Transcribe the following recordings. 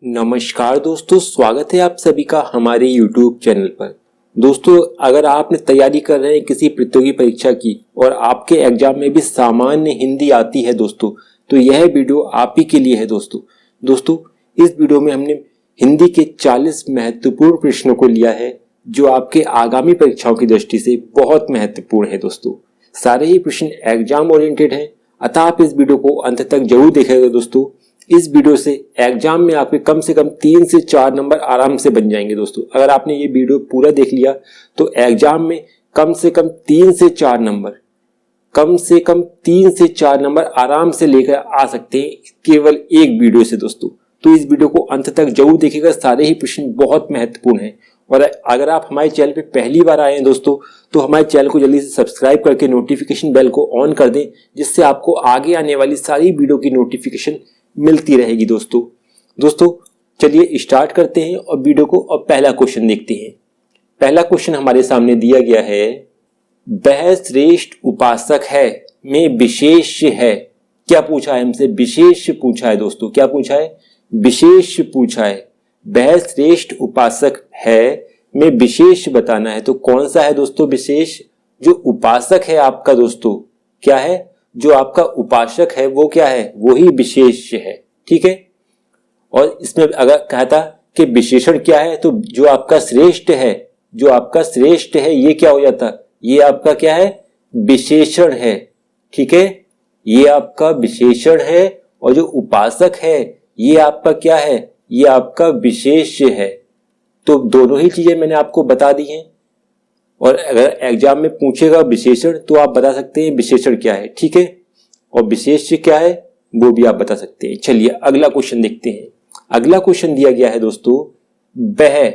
नमस्कार दोस्तों, स्वागत है आप सभी का हमारे YouTube चैनल पर। दोस्तों, अगर आपने तैयारी कर रहे हैं किसी प्रतियोगी परीक्षा की और आपके एग्जाम में भी सामान्य हिंदी आती है दोस्तों, तो यह वीडियो आप ही के लिए है दोस्तों इस वीडियो में हमने हिंदी के 40 महत्वपूर्ण प्रश्नों को लिया है जो आपके आगामी परीक्षाओं की दृष्टि से बहुत महत्वपूर्ण है दोस्तों। सारे ही प्रश्न एग्जाम ओरिएंटेड हैं, अतः आप इस वीडियो को अंत तक जरूर देखेगा दोस्तों। इस वीडियो से एग्जाम में आपके कम से कम 3 से 4 नंबर आराम से बन जाएंगे दोस्तों। अगर आपने ये वीडियो पूरा देख लिया तो एग्जाम में कम से कम 3 से 4 नंबर आराम से लेकर आ सकते हैं केवल एक वीडियो से दोस्तों। तो इस वीडियो को अंत तक जरूर देखिएगा, सारे ही प्रश्न बहुत महत्वपूर्ण हैं। और अगर आप हमारे चैनल पे पहली बार आए हैं दोस्तों, तो हमारे चैनल को जल्दी से सब्सक्राइब करके नोटिफिकेशन बेल को ऑन कर दें, जिससे आपको आगे आने वाली सारी वीडियो की नोटिफिकेशन मिलती रहेगी दोस्तों चलिए स्टार्ट करते हैं और वीडियो को और पहला क्वेश्चन देखते हैं। पहला क्वेश्चन हमारे सामने दिया गया है, वह श्रेष्ठ उपासक है में विशेष है। क्या पूछा है हमसे? विशेष पूछा है दोस्तों। क्या पूछा है? विशेष पूछा है। वह श्रेष्ठ उपासक है में विशेष बताना है। तो कौन सा है दोस्तों विशेष? जो उपासक है आपका दोस्तों, क्या है? जो आपका उपासक है वो क्या है? वो ही विशेष है। ठीक है। और इसमें अगर कहता कि विशेषण क्या है, तो जो आपका श्रेष्ठ है ये क्या हो जाता? ये आपका क्या है? विशेषण है। ठीक है, ये आपका विशेषण है। और जो उपासक है ये आपका क्या है? ये आपका विशेष है। तो दोनों ही चीजें मैंने आपको बता दी हैं। और अगर एग्जाम में पूछेगा विशेषण तो आप बता सकते हैं विशेषण क्या है। ठीक है, और विशेष क्या है वो भी आप बता सकते हैं। चलिए अगला क्वेश्चन देखते हैं। अगला क्वेश्चन दिया गया है दोस्तों, वह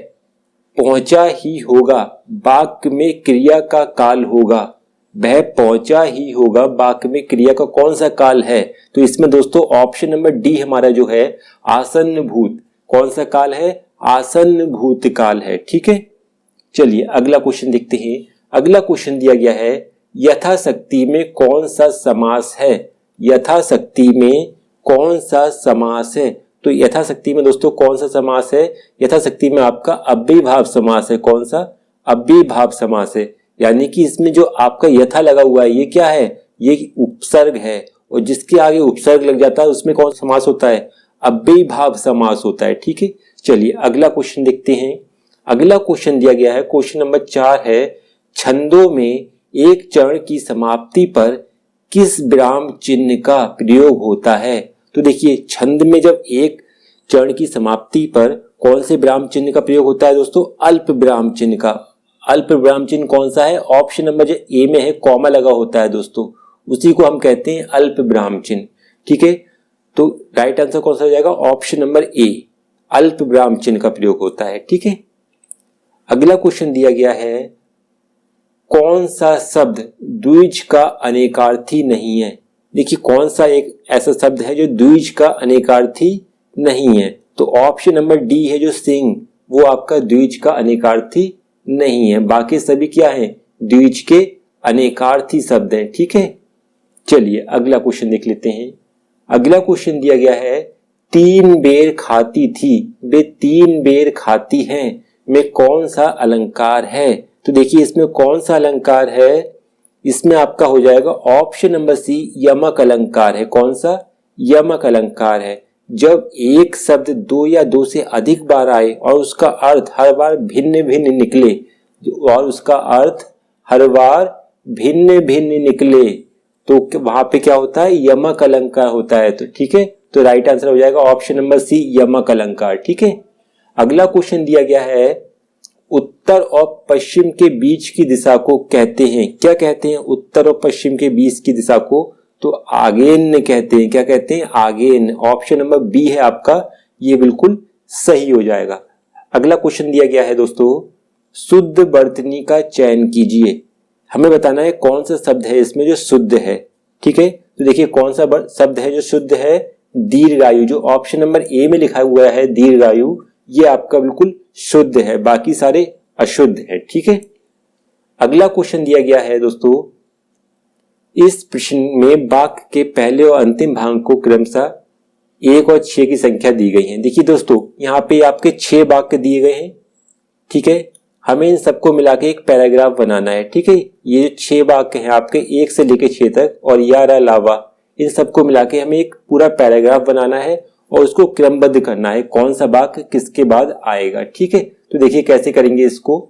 पहुंचा ही होगा वाक्य में क्रिया का काल होगा। वह पहुंचा ही होगा वाक्य में क्रिया का कौन सा काल है? तो इसमें दोस्तों ऑप्शन नंबर डी हमारा जो है आसन्न भूत। कौन सा काल है? आसन्न भूत काल है। ठीक है, चलिए अगला क्वेश्चन देखते हैं। अगला क्वेश्चन दिया गया है, यथाशक्ति में कौन सा समास है? यथाशक्ति में कौन सा समास है? तो यथाशक्ति में दोस्तों कौन सा समास है? यथाशक्ति में आपका अव्ययीभाव समास है। कौन सा? अव्ययीभाव समास है। यानी कि इसमें जो आपका यथा लगा हुआ है ये क्या है? ये उपसर्ग है। और जिसके आगे उपसर्ग लग जाता है उसमें कौन सा समास होता है? अव्ययीभाव समास होता है। ठीक है, चलिए अगला क्वेश्चन देखते हैं। अगला क्वेश्चन दिया गया है, क्वेश्चन नंबर 4 है, छंदों में एक चरण की समाप्ति पर किस विराम चिन्ह का प्रयोग होता है? तो देखिए छंद में जब एक चरण की समाप्ति पर कौन से विराम चिन्ह का प्रयोग होता है दोस्तों? अल्प विराम चिन्ह का। अल्प विराम चिन्ह कौन सा है? ऑप्शन नंबर जो ए में है कॉमा लगा होता है दोस्तों, उसी को हम कहते हैं अल्प विराम चिन्ह। ठीक है, तो राइट आंसर कौन सा हो जाएगा? ऑप्शन नंबर ए, अल्प विराम चिन्ह का प्रयोग होता है। ठीक है, अगला क्वेश्चन दिया गया है, कौन सा शब्द द्विज का अनेकार्थी नहीं है? देखिए कौन सा एक ऐसा शब्द है जो द्विज का अनेकार्थी नहीं है? तो ऑप्शन नंबर डी है जो सिंह, वो आपका द्विज का अनेकार्थी नहीं है। बाकी सभी क्या है? द्विज के अनेकार्थी शब्द हैं। ठीक है, चलिए अगला क्वेश्चन देख लेते हैं। अगला क्वेश्चन दिया गया है, 3 बेर खाती थी वे 3 बेर खाती हैं में कौन सा अलंकार है? तो देखिए इसमें कौन सा अलंकार है? इसमें आपका हो जाएगा ऑप्शन नंबर सी, यमक अलंकार है। कौन सा? यमक अलंकार है। जब एक शब्द 2 या 2 से अधिक बार आए और उसका अर्थ हर बार भिन्न भिन्न निकले, तो वहां पे क्या होता है? यमक अलंकार होता है। तो ठीक है, तो राइट आंसर हो जाएगा ऑप्शन नंबर सी, यमक अलंकार। ठीक है, अगला क्वेश्चन दिया गया है, उत्तर और पश्चिम के बीच की दिशा को कहते हैं। क्या कहते हैं? उत्तर और पश्चिम के बीच की दिशा को तो आगेन कहते हैं। क्या कहते हैं? आगेन। ऑप्शन नंबर बी है आपका, ये बिल्कुल सही हो जाएगा। अगला क्वेश्चन दिया गया है दोस्तों, शुद्ध वर्तनी का चयन कीजिए। हमें बताना है कौन सा शब्द है इसमें जो शुद्ध है। ठीक है, तो देखिए कौन सा शब्द है जो शुद्ध है? दीर्घायु। जो ऑप्शन नंबर ए में लिखा हुआ है दीर्घायु, ये आपका बिल्कुल शुद्ध है, बाकी सारे अशुद्ध है। ठीक है, अगला क्वेश्चन दिया गया है दोस्तों, इस प्रश्न में वाक्य के पहले और अंतिम भाग को क्रमशः 1 और 6 की संख्या दी गई है। देखिए दोस्तों, यहाँ पे आपके 6 वाक्य दिए गए हैं, ठीक है। हमें इन सबको मिला के एक पैराग्राफ बनाना है, ठीक है। ये जो 6 वाक्य हैं आपके 1 से लेकर 6 तक और यार अलावा, इन सबको मिला के हमें एक पूरा पैराग्राफ बनाना है और उसको क्रमबद्ध करना है, कौन सा वाक्य किसके बाद आएगा, ठीक है। तो देखिए कैसे करेंगे इसको।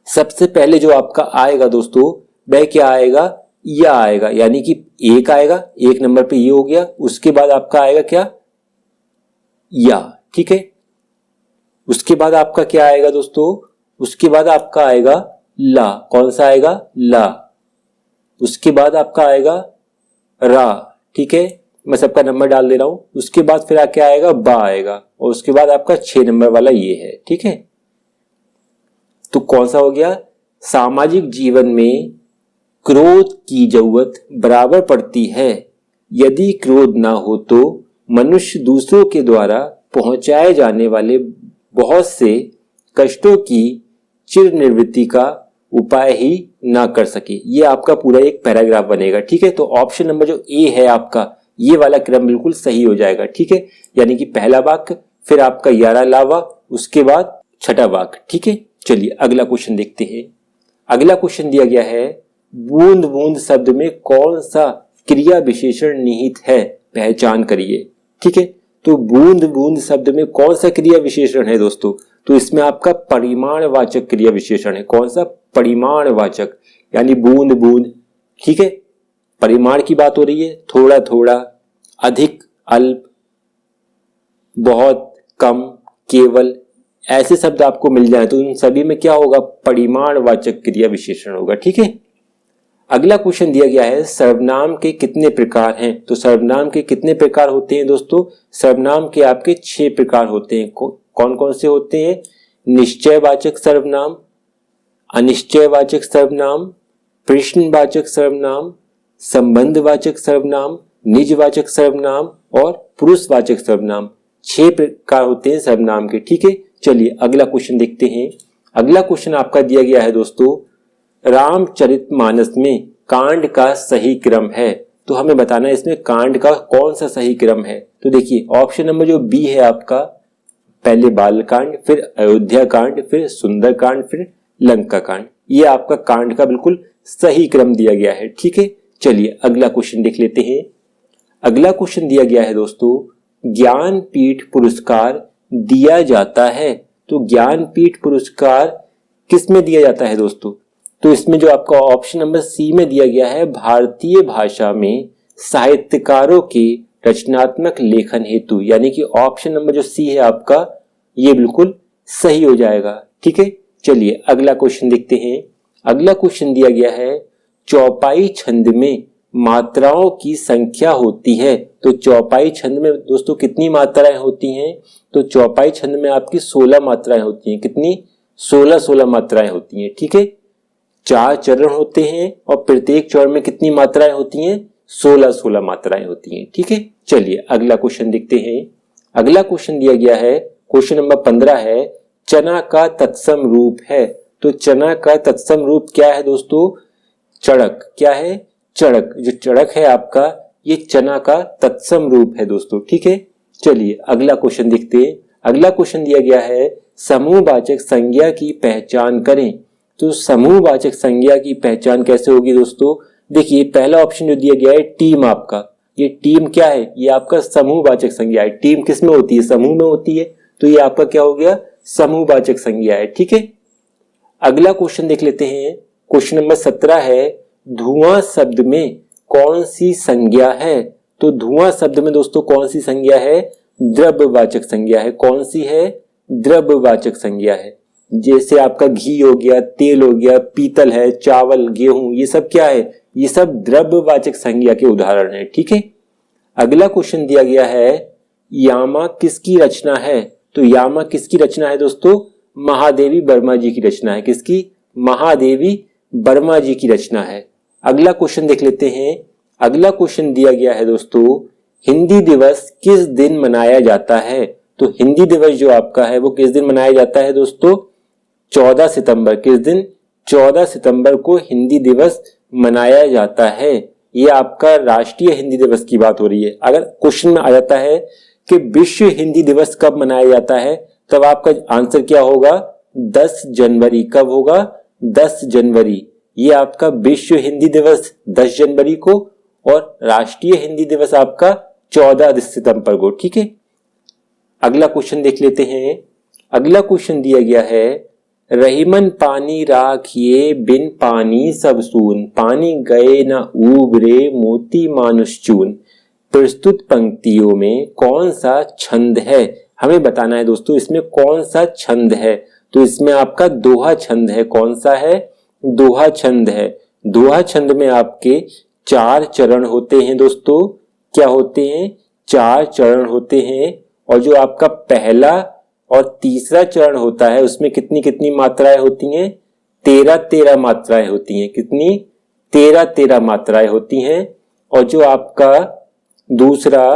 सबसे पहले जो आपका आएगा दोस्तों, वह क्या आएगा, या आएगा, यानी कि 1 आएगा, 1 नंबर पे ये हो गया। उसके बाद आपका आएगा क्या, या, ठीक है। उसके बाद आपका क्या आएगा दोस्तों, उसके बाद आपका आएगा ला, कौन सा आएगा, ला। उसके बाद आपका आएगा रा, ठीक है, मैं सबका नंबर डाल दे रहा हूं। उसके बाद फिर क्या आएगा, बा आएगा, और उसके बाद आपका 6 नंबर वाला ये है, ठीक है। तो कौन सा हो गया, सामाजिक जीवन में क्रोध की जरूरत बराबर पड़ती है। यदि क्रोध ना हो तो मनुष्य दूसरों के द्वारा पहुंचाए जाने वाले बहुत से कष्टों की चिर निवृत्ति का उपाय ही ना कर सके। ये आपका पूरा एक पैराग्राफ बनेगा, ठीक है। तो ऑप्शन नंबर जो ए है आपका, ये वाला क्रम बिल्कुल सही हो जाएगा, ठीक है। यानी कि पहला वाक्य, फिर आपका यारा लावा, उसके बाद छठा वाक्य, ठीक है। चलिए अगला क्वेश्चन देखते हैं। अगला क्वेश्चन दिया गया है, बूंद बूंद शब्द में कौन सा क्रिया विशेषण निहित है, पहचान करिए, ठीक है। तो बूंद बूंद शब्द में कौन सा क्रिया विशेषण है दोस्तों, तो इसमें आपका परिमाणवाचक क्रिया विशेषण है। कौन सा, परिमाणवाचक, यानी बूंद बूंद, ठीक है। परिमाण की बात हो रही है, थोड़ा थोड़ा, अधिक, अल्प, बहुत, कम, केवल, ऐसे शब्द आपको मिल जाए तो उन सभी में क्या होगा, परिमाणवाचक क्रिया विशेषण होगा, ठीक है। अगला क्वेश्चन दिया गया है, सर्वनाम के कितने प्रकार हैं। तो सर्वनाम के कितने प्रकार होते हैं दोस्तों, सर्वनाम के आपके 6 प्रकार होते हैं। कौन कौन से होते हैं, निश्चयवाचक सर्वनाम, अनिश्चयवाचक सर्वनाम, प्रश्नवाचक सर्वनाम, संबंधवाचक सर्वनाम, निजवाचक सर्वनाम और पुरुषवाचक सर्वनाम। 6 प्रकार होते हैं सर्वनाम के, ठीक है। चलिए अगला क्वेश्चन देखते हैं। अगला क्वेश्चन आपका दिया गया है दोस्तों, रामचरितमानस में कांड का सही क्रम है। तो हमें बताना है इसमें कांड का कौन सा सही क्रम है। तो देखिए ऑप्शन नंबर जो बी है आपका, पहले बालकांड, फिर अयोध्या कांड, फिर सुंदर कांड, फिर लंका कांड। ये आपका कांड का बिल्कुल सही क्रम दिया गया है, ठीक है। चलिए अगला क्वेश्चन देख लेते हैं। अगला क्वेश्चन दिया गया है दोस्तों, ज्ञानपीठ पुरस्कार दिया जाता है। तो ज्ञानपीठ पुरस्कार किस में दिया जाता है दोस्तों, तो इसमें जो आपका ऑप्शन नंबर सी में दिया गया है, भारतीय भाषा में साहित्यकारों के रचनात्मक लेखन हेतु, यानी कि ऑप्शन नंबर जो सी है आपका, ये बिल्कुल सही हो जाएगा, ठीक है। चलिए अगला क्वेश्चन देखते हैं। अगला क्वेश्चन दिया गया है, चौपाई छंद में मात्राओं की संख्या होती है। तो चौपाई छंद में दोस्तों कितनी मात्राएं होती हैं, तो चौपाई छंद में आपकी 16 मात्राएं होती हैं। कितनी, 16 मात्राएं होती हैं, ठीक है। 4 चरण होते हैं और प्रत्येक चरण में कितनी मात्राएं होती हैं, 16 मात्राएं होती हैं, ठीक है। चलिए अगला क्वेश्चन देखते हैं। अगला क्वेश्चन दिया गया है, क्वेश्चन नंबर 15 है, चना का तत्सम रूप है। तो चना का तत्सम रूप क्या है दोस्तों, चड़क। क्या है, चड़क। जो चड़क है आपका, ये चना का तत्सम रूप है दोस्तों, ठीक है। चलिए अगला क्वेश्चन देखते हैं। अगला क्वेश्चन दिया गया है, समूहवाचक संज्ञा की पहचान करें। तो समूहवाचक संज्ञा की पहचान कैसे होगी दोस्तों, देखिए पहला ऑप्शन जो दिया गया है, टीम आपका, ये टीम क्या है, ये आपका समूहवाचक संज्ञा है। टीम किस में होती है, समूह में होती है, तो ये आपका क्या हो गया, समूहवाचक संज्ञा है, ठीक है। अगला क्वेश्चन देख लेते हैं। क्वेश्चन नंबर 17 है, धुआं शब्द में कौन सी संज्ञा है। तो धुआं शब्द में दोस्तों कौन सी संज्ञा है, द्रव्यवाचक संज्ञा है। कौन सी है, द्रव्यवाचक संज्ञा है। जैसे आपका घी हो गया, तेल हो गया, पीतल है, चावल, गेहूं, ये सब क्या है, ये सब द्रव्यवाचक संज्ञा के उदाहरण है, ठीक है। अगला क्वेश्चन दिया गया है, यामा किसकी रचना है। तो यामा किसकी रचना है दोस्तों, महादेवी वर्मा जी की रचना है। किसकी, महादेवी वर्मा जी की रचना है। अगला क्वेश्चन देख लेते हैं। अगला क्वेश्चन दिया गया है दोस्तों, हिंदी दिवस किस दिन मनाया जाता है। तो हिंदी दिवस जो आपका है वो किस दिन मनाया जाता है दोस्तों, 14 सितंबर। किस दिन, 14 सितंबर को हिंदी दिवस मनाया जाता है। ये आपका राष्ट्रीय हिंदी दिवस की बात हो रही है। अगर क्वेश्चन में आ जाता है कि विश्व हिंदी दिवस कब मनाया जाता है, तब आपका आंसर क्या होगा, 10 जनवरी। कब होगा, 10 जनवरी। ये आपका विश्व हिंदी दिवस 10 जनवरी को और राष्ट्रीय हिंदी दिवस आपका 14 सितंबर को। ठीक है, अगला क्वेश्चन देख लेते हैं। अगला क्वेश्चन दिया गया है, रहीमन पानी राखिए बिन पानी सब सून, पानी गए न उबरे मोती मानुष चून। प्रस्तुत पंक्तियों में कौन सा छंद है, हमें बताना है दोस्तों इसमें कौन सा छंद है। तो इसमें आपका दोहा छंद है। कौन सा है, दोहा छंद है। दोहा छंद में आपके 4 चरण होते हैं दोस्तों। क्या होते हैं, 4 चरण होते हैं। और जो आपका पहला और तीसरा चरण होता है उसमें कितनी कितनी मात्राएं होती हैं, 13 मात्राएं होती हैं। कितनी, 13 मात्राएं होती हैं। और जो आपका दूसरा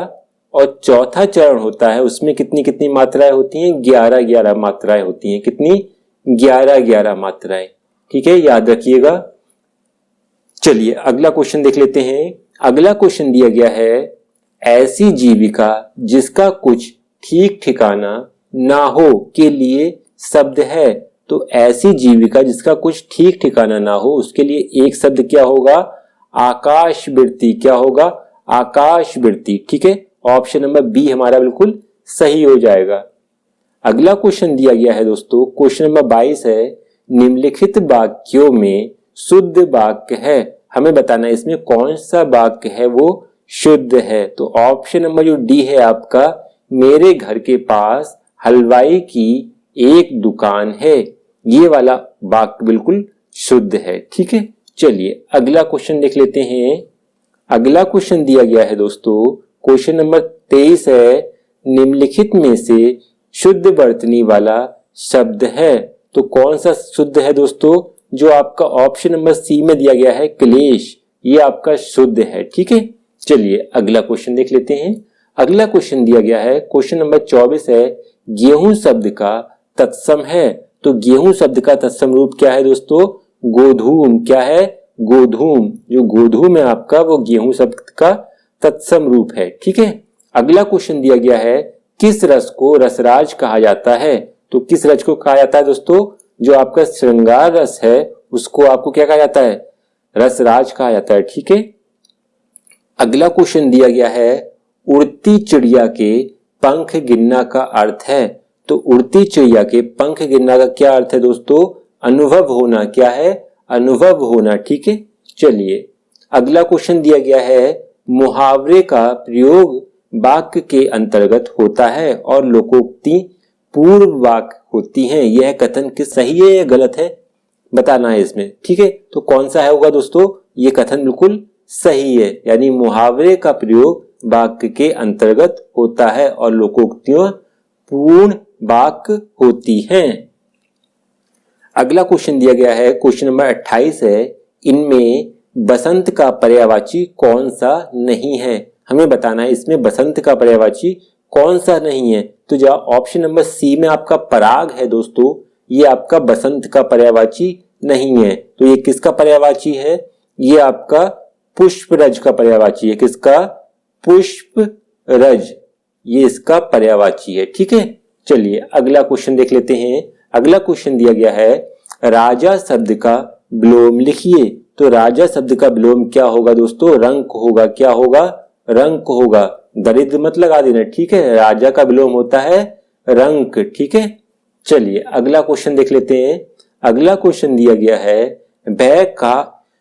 और चौथा चरण होता है उसमें कितनी कितनी मात्राएं होती हैं, 11 मात्राएं होती हैं। कितनी, 11 मात्राएं। ठीक है, याद रखिएगा। चलिए अगला क्वेश्चन देख लेते हैं। अगला क्वेश्चन दिया गया है, ऐसी जीविका जिसका कुछ ठीक ठिकाना ना हो के लिए शब्द है। तो ऐसी जीविका जिसका कुछ ठीक ठिकाना ना हो उसके लिए एक शब्द क्या होगा, आकाशवृत्ति। क्या होगा, आकाशवृत्ति। ठीक है, ऑप्शन नंबर बी हमारा बिल्कुल सही हो जाएगा। अगला क्वेश्चन दिया गया है दोस्तों, क्वेश्चन नंबर 22 है, निम्नलिखित वाक्यों में शुद्ध वाक्य है। हमें बताना है इसमें कौन सा वाक्य है वो शुद्ध है। तो ऑप्शन नंबर जो डी है आपका, मेरे घर के पास हलवाई की एक दुकान है, ये वाला वाक्य बिल्कुल शुद्ध है। ठीक है, चलिए अगला क्वेश्चन देख लेते हैं। अगला क्वेश्चन दिया गया है दोस्तों, क्वेश्चन नंबर 23 है, निम्नलिखित में से शुद्ध वर्तनी वाला शब्द है। तो कौन सा शुद्ध है दोस्तों, जो आपका ऑप्शन नंबर सी में दिया गया है, क्लेश, ये आपका शुद्ध है। ठीक है, चलिए अगला क्वेश्चन देख लेते हैं। अगला क्वेश्चन दिया गया है, क्वेश्चन नंबर 24 है, गेहूं शब्द का तत्सम है। तो गेहूं शब्द का तत्सम रूप क्या है दोस्तों, गोधूम। क्या है, गोधूम। जो गोधूम है आपका वो गेहूं शब्द का तत्सम रूप है। ठीक है, अगला क्वेश्चन दिया गया है, किस रस को रसराज कहा जाता है। तो किस रस को कहा जाता है दोस्तों, जो आपका श्रृंगार रस है उसको आपको क्या कहा जाता है, रसराज कहा जाता है। ठीक है, अगला क्वेश्चन दिया गया है, उड़ती चिड़िया के पंख गिनना का अर्थ है। तो उड़ती चिड़िया के पंख गिनना का क्या अर्थ है दोस्तों, अनुभव होना। क्या है, अनुभव होना। ठीक है, चलिए अगला क्वेश्चन दिया गया है, मुहावरे का प्रयोग वाक्य के अंतर्गत होता है और लोकोक्ति पूर्व वाक्य होती हैं। यह कथन किस सही है या गलत है, बताना है इसमें। ठीक है, तो कौन सा है होगा दोस्तों, ये कथन बिल्कुल सही है। यानी मुहावरे का प्रयोग वाक्य के अंतर्गत होता है और लोकोक्तियां पूर्ण वाक्य होती हैं। अगला क्वेश्चन दिया गया है, क्वेश्चन नंबर 28 है, इनमें बसंत का पर्यायवाची कौन सा नहीं है। हमें बताना है इसमें बसंत का पर्यायवाची कौन सा नहीं है। तो जो ऑप्शन नंबर सी में आपका पराग है दोस्तों, ये आपका बसंत का पर्यायवाची नहीं है। तो ये किसका पर्यायवाची है, ये आपका पुष्परज का पर्यायवाची है। किसका, पुष्परज, ये इसका पर्यायवाची है। ठीक है, चलिए अगला क्वेश्चन देख लेते हैं। अगला क्वेश्चन दिया गया है, राजा शब्द का विलोम लिखिए। तो राजा शब्द का विलोम क्या होगा दोस्तों, रंक होगा। क्या होगा, रंक होगा। दरिद्र मत लगा देना। ठीक है, राजा का विलोम होता है रंक। ठीक है, चलिए अगला क्वेश्चन देख लेते हैं। अगला क्वेश्चन दिया गया है,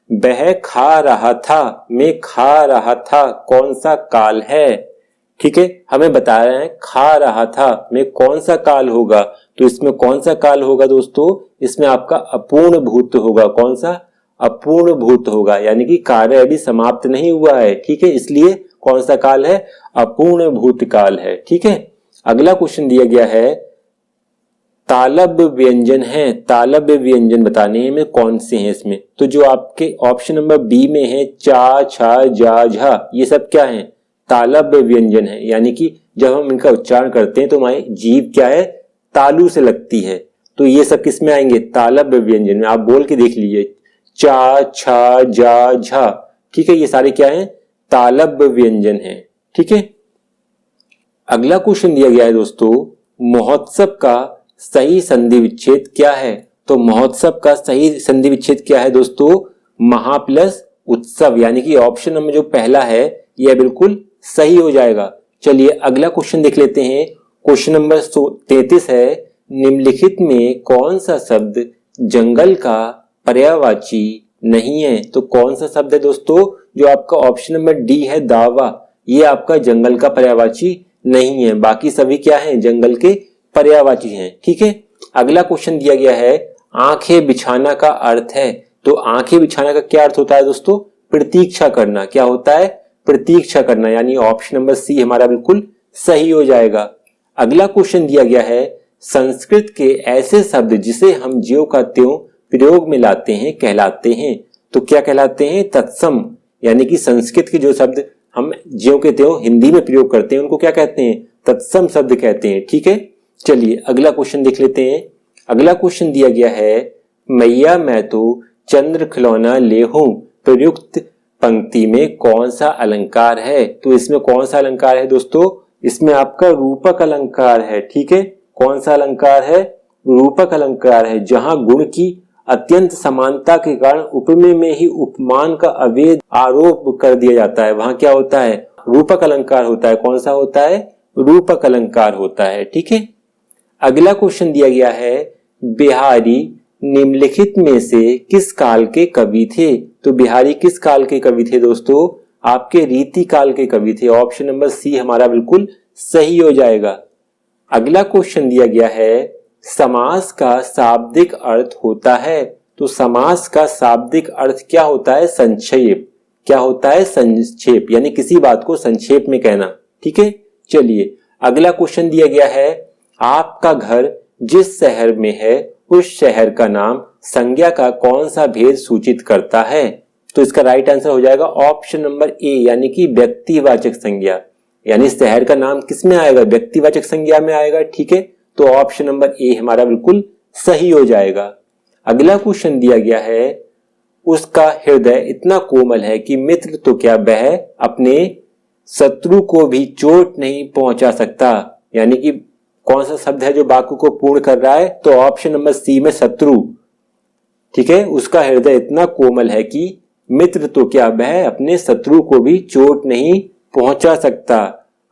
वह खा रहा था में खा रहा था कौन सा काल है। ठीक है, हमें बता रहे हैं खा रहा था में कौन सा काल होगा। तो इसमें कौन सा काल होगा दोस्तों, इसमें आपका अपूर्ण भूत होगा। कौन सा, अपूर्ण भूत होगा, यानी कि कार्य अभी समाप्त नहीं हुआ है। ठीक है, इसलिए कौन सा काल है, अपूर्ण भूत काल है। ठीक है, अगला क्वेश्चन दिया गया है, तालब व्यंजन है। तालब व्यंजन बताने में कौन से हैं इसमें। तो जो आपके ऑप्शन नंबर बी में है, चा, छा, जा, झा, ये सब क्या है, तालब व्यंजन है। यानी कि जब हम इनका उच्चारण करते हैं तो हमारी जीभ क्या है, तालू से लगती है। तो ये सब किस में आएंगे, तालब व्यंजन में। आप बोल के देख लीजिए, चा, छा, जा, झा, ठीक है, ये सारे क्या हैं, तालव्य व्यंजन हैं। ठीक है, अगला क्वेश्चन दिया गया है दोस्तों, महोत्सव का सही संधि विच्छेद क्या है? तो महोत्सव का सही संधि विच्छेद क्या है दोस्तों, महा प्लस उत्सव, यानी कि ऑप्शन नंबर जो पहला है यह बिल्कुल सही हो जाएगा। चलिए अगला क्वेश्चन देख लेते हैं। क्वेश्चन नंबर 33 है, निम्नलिखित में कौन सा शब्द जंगल का पर्यायवाची नहीं है? तो कौन सा शब्द है दोस्तों, जो आपका ऑप्शन नंबर डी है दावा, ये आपका जंगल का पर्यायवाची नहीं है, बाकी सभी क्या है, जंगल के पर्यायवाची हैं। ठीक है, अगला क्वेश्चन दिया गया है, आंखें बिछाना का अर्थ है? तो आंखें बिछाना का क्या अर्थ होता है दोस्तों, प्रतीक्षा करना। क्या होता है, प्रतीक्षा करना, यानी ऑप्शन नंबर सी हमारा बिल्कुल सही हो जाएगा। अगला क्वेश्चन दिया गया है, संस्कृत के ऐसे शब्द जिसे हम ज्यों का त्यों प्रयोग में लाते हैं कहलाते हैं? तो क्या कहलाते हैं, तत्सम, यानी कि संस्कृत के जो शब्द हम ज्यों के त्यों हिंदी में प्रयोग करते हैं उनको क्या कहते हैं, तत्सम शब्द कहते हैं। ठीक है, चलिए अगला क्वेश्चन देख लेते हैं। अगला क्वेश्चन दिया गया है, मैया मैं तो चंद्र खिलौना ले हूं प्रयुक्त पंक्ति में कौन सा अलंकार है? तो इसमें कौन सा अलंकार है दोस्तों, इसमें आपका रूपक अलंकार है। ठीक है, कौन सा अलंकार है, रूपक अलंकार है, जहां गुण की अत्यंत समानता के कारण उपमेय में ही उपमान का अवैध आरोप कर दिया जाता है, वहां क्या होता है, रूपक अलंकार होता है। कौन सा होता है, रूपक अलंकार होता है। ठीक है, अगला क्वेश्चन दिया गया है, बिहारी निम्नलिखित में से किस काल के कवि थे? तो बिहारी किस काल के कवि थे दोस्तों, आपके रीति काल के कवि थे। ऑप्शन नंबर सी हमारा बिल्कुल सही हो जाएगा। अगला क्वेश्चन दिया गया है, समास का शाब्दिक अर्थ होता है? तो समास का शाब्दिक अर्थ क्या होता है, संक्षेप। क्या होता है, संक्षेप, यानी किसी बात को संक्षेप में कहना। ठीक है, चलिए अगला क्वेश्चन दिया गया है, आपका घर जिस शहर में है उस शहर का नाम संज्ञा का कौन सा भेद सूचित करता है? तो इसका राइट आंसर हो जाएगा ऑप्शन नंबर ए, यानी कि व्यक्तिवाचक संज्ञा, यानी शहर का नाम किस में आएगा, व्यक्तिवाचक संज्ञा में आएगा। ठीक है, तो ऑप्शन नंबर ए हमारा बिल्कुल सही हो जाएगा। अगला क्वेश्चन दिया गया है, उसका हृदय इतना कोमल है कि मित्र तो क्या वह अपने शत्रु को भी चोट नहीं पहुंचा सकता? यानी कि कौन सा शब्द है जो वाक्य को पूर्ण कर रहा है, तो ऑप्शन नंबर सी में शत्रु। ठीक है, उसका हृदय इतना कोमल है कि मित्र तो क्या वह अपने शत्रु को भी चोट नहीं पहुंचा सकता।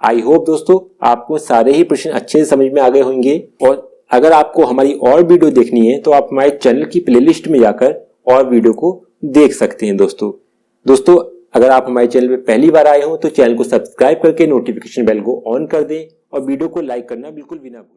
आई होप दोस्तों आपको सारे ही प्रश्न अच्छे से समझ में आ गए होंगे, और अगर आपको हमारी और वीडियो देखनी है तो आप हमारे चैनल की प्लेलिस्ट में जाकर और वीडियो को देख सकते हैं। दोस्तों अगर आप हमारे चैनल पे पहली बार आए हो तो चैनल को सब्सक्राइब करके नोटिफिकेशन बेल को ऑन कर दें और वीडियो को लाइक करना बिल्कुल भी ना भूलें।